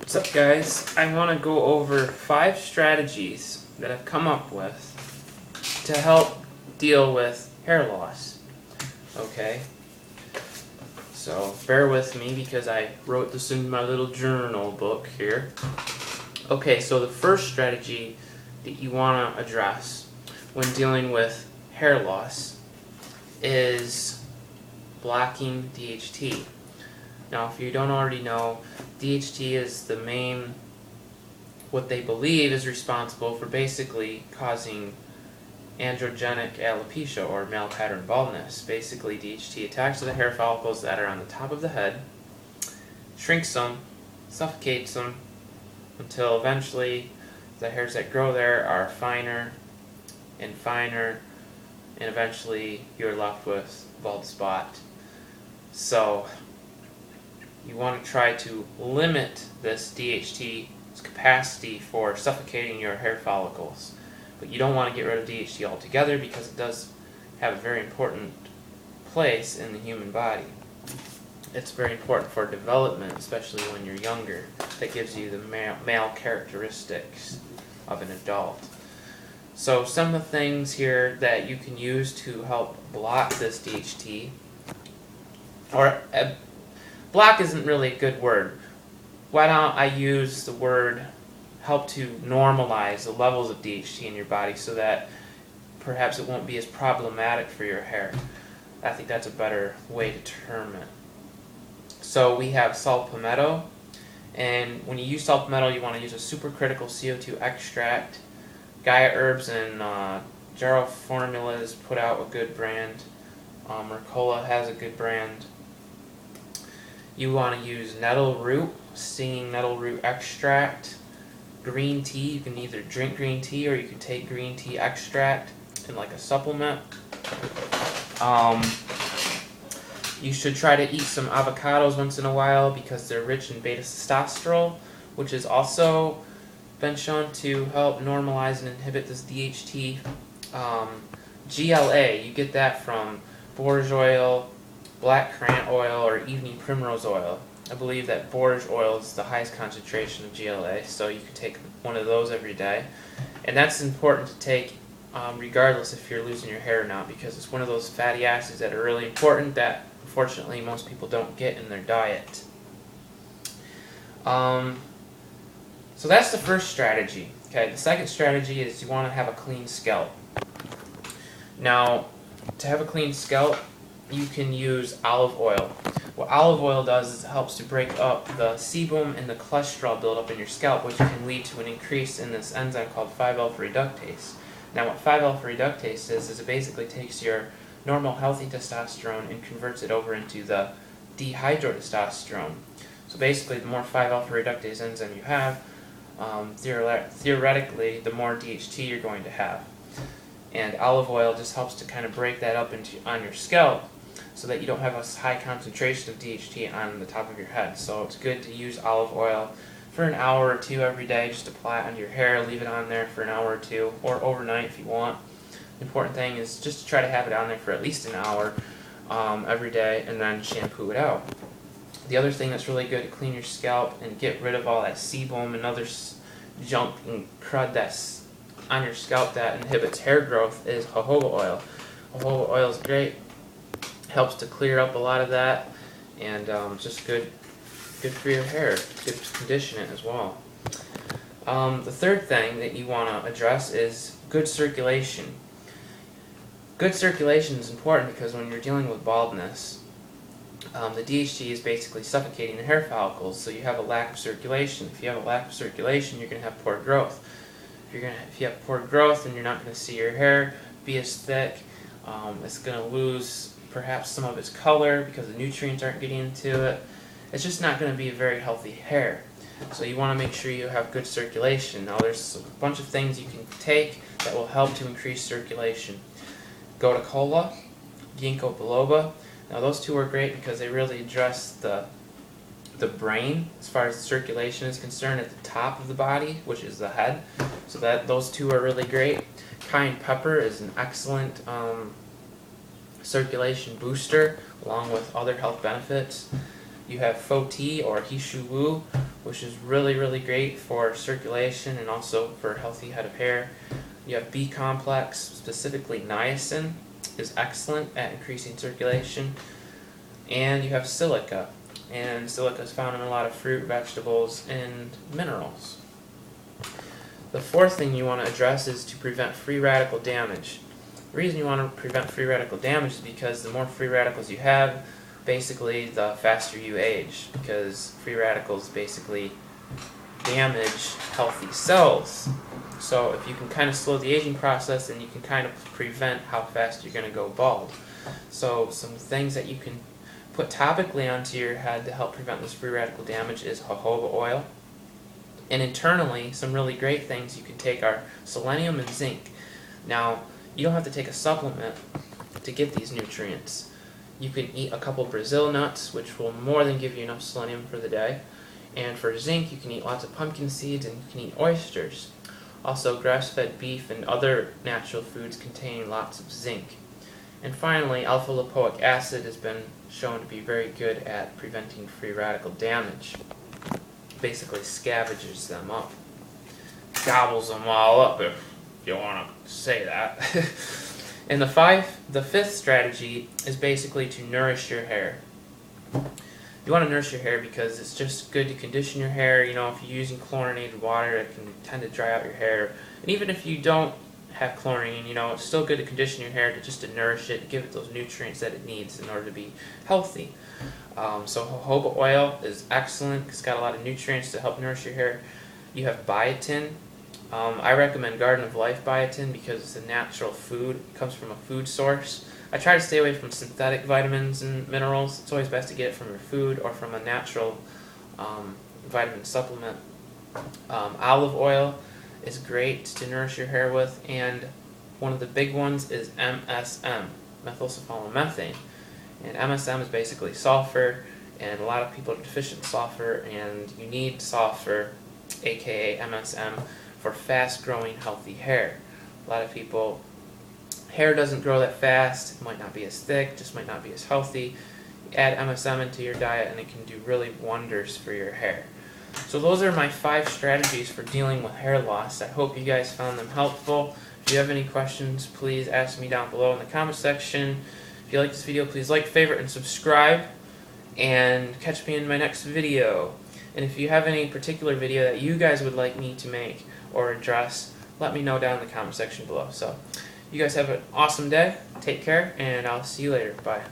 What's up, guys? I want to go over 5 strategies that I've come up with to help deal with hair loss. Okay? So bear with me because I wrote this in my little journal book here. Okay, so the first strategy that you want to address when dealing with hair loss is blocking DHT. Now, if you don't already know, DHT is the main, what they believe is responsible for basically causing androgenic alopecia or male pattern baldness. Basically, DHT attacks the hair follicles that are on the top of the head, shrinks them, suffocates them, until eventually the hairs that grow there are finer and finer, and eventually you're left with bald spot. So you want to try to limit this DHT's capacity for suffocating your hair follicles. But you don't want to get rid of DHT altogether because it does have a very important place in the human body. It's very important for development, especially when you're younger. That gives you the male characteristics of an adult. So some of the things here that you can use to help block this DHT, or block isn't really a good word. Why don't I use the word help to normalize the levels of DHT in your body so that perhaps it won't be as problematic for your hair. I think that's a better way to term it. So we have saw palmetto, and when you use saw palmetto you want to use a supercritical CO2 extract. Gaia Herbs and Jarrow Formulas put out a good brand. Mercola has a good brand. You want to use nettle root, stinging nettle root extract. Green tea, you can either drink green tea or you can take green tea extract in like a supplement. You should try to eat some avocados once in a while because they're rich in beta-sitosterol, which has also been shown to help normalize and inhibit this DHT. GLA, you get that from borage oil, black currant oil, or evening primrose oil. I believe that borage oil is the highest concentration of GLA, so you can take one of those every day. And that's important to take regardless if you're losing your hair or not, because it's one of those fatty acids that are really important that unfortunately most people don't get in their diet. So that's the first strategy. Okay, the second strategy is you want to have a clean scalp. Now, to have a clean scalp, you can use olive oil. What olive oil does is it helps to break up the sebum and the cholesterol buildup in your scalp, which can lead to an increase in this enzyme called 5-alpha reductase. Now, what 5-alpha reductase is it basically takes your normal healthy testosterone and converts it over into the dihydrotestosterone. So basically, the more 5-alpha reductase enzyme you have, theoretically, the more DHT you're going to have. And olive oil just helps to kind of break that up on your scalp so that you don't have a high concentration of DHT on the top of your head. So it's good to use olive oil for an hour or two every day. Just apply it onto your hair, leave it on there for an hour or two, or overnight if you want. The important thing is just to try to have it on there for at least an hour every day, and then shampoo it out. The other thing that's really good to clean your scalp and get rid of all that sebum and other junk and crud that's on your scalp that inhibits hair growth is jojoba oil. Jojoba oil is great. Helps to clear up a lot of that, and just good for your hair. Good to condition it as well. The third thing that you want to address is good circulation. Good circulation is important because when you're dealing with baldness, the DHT is basically suffocating the hair follicles, so you have a lack of circulation. If you have a lack of circulation, you're going to have poor growth. If you have poor growth, then you're not going to see your hair be as thick. It's going to lose perhaps some of its color because the nutrients aren't getting into it. It's just not going to be a very healthy hair. So you want to make sure you have good circulation. Now there's a bunch of things you can take that will help to increase circulation. Gotu kola, ginkgo biloba. Now those two are great because they really address the brain as far as the circulation is concerned at the top of the body, which is the head. So those two are really great. Cayenne pepper is an excellent circulation booster along with other health benefits. You have Fo Tea or Hishu Wu, which is really great for circulation and also for a healthy head of hair. You have B complex, specifically niacin, is excellent at increasing circulation. And you have silica, and silica is found in a lot of fruit, vegetables, and minerals. The fourth thing you want to address is to prevent free radical damage. The reason you want to prevent free radical damage is because the more free radicals you have, basically the faster you age, because free radicals basically damage healthy cells. So if you can kind of slow the aging process, then you can kind of prevent how fast you're going to go bald. So some things that you can put topically onto your head to help prevent this free radical damage is jojoba oil. And internally, some really great things you can take are selenium and zinc. Now, you don't have to take a supplement to get these nutrients. You can eat a couple Brazil nuts, which will more than give you enough selenium for the day. And for zinc, you can eat lots of pumpkin seeds and you can eat oysters. Also, grass-fed beef and other natural foods contain lots of zinc. And finally, alpha-lipoic acid has been shown to be very good at preventing free radical damage. Basically scavenges them up. Gobbles them all up, if you want to say that. And the fifth strategy is basically to nourish your hair. You want to nourish your hair because it's just good to condition your hair. You know, if you're using chlorinated water, it can tend to dry out your hair. And even if you don't have chlorine, you know, it's still good to condition your hair to nourish it, to give it those nutrients that it needs in order to be healthy. So jojoba oil is excellent. It's got a lot of nutrients to help nourish your hair. You have biotin. I recommend Garden of Life biotin because it's a natural food. It comes from a food source. I try to stay away from synthetic vitamins and minerals. It's always best to get it from your food or from a natural vitamin supplement. Olive oil is great to nourish your hair with, and one of the big ones is MSM, methylsulfosamethane. And MSM is basically sulfur, and a lot of people are deficient in sulfur, and you need sulfur, aka MSM, for fast-growing, healthy hair. A lot of people, hair doesn't grow that fast, it might not be as thick, just might not be as healthy. You add MSM into your diet, and it can do really wonders for your hair. So those are my 5 strategies for dealing with hair loss. I hope you guys found them helpful. If you have any questions, please ask me down below in the comment section. If you like this video, please like, favorite, and subscribe. And catch me in my next video. And if you have any particular video that you guys would like me to make or address, let me know down in the comment section below. So you guys have an awesome day. Take care, and I'll see you later. Bye.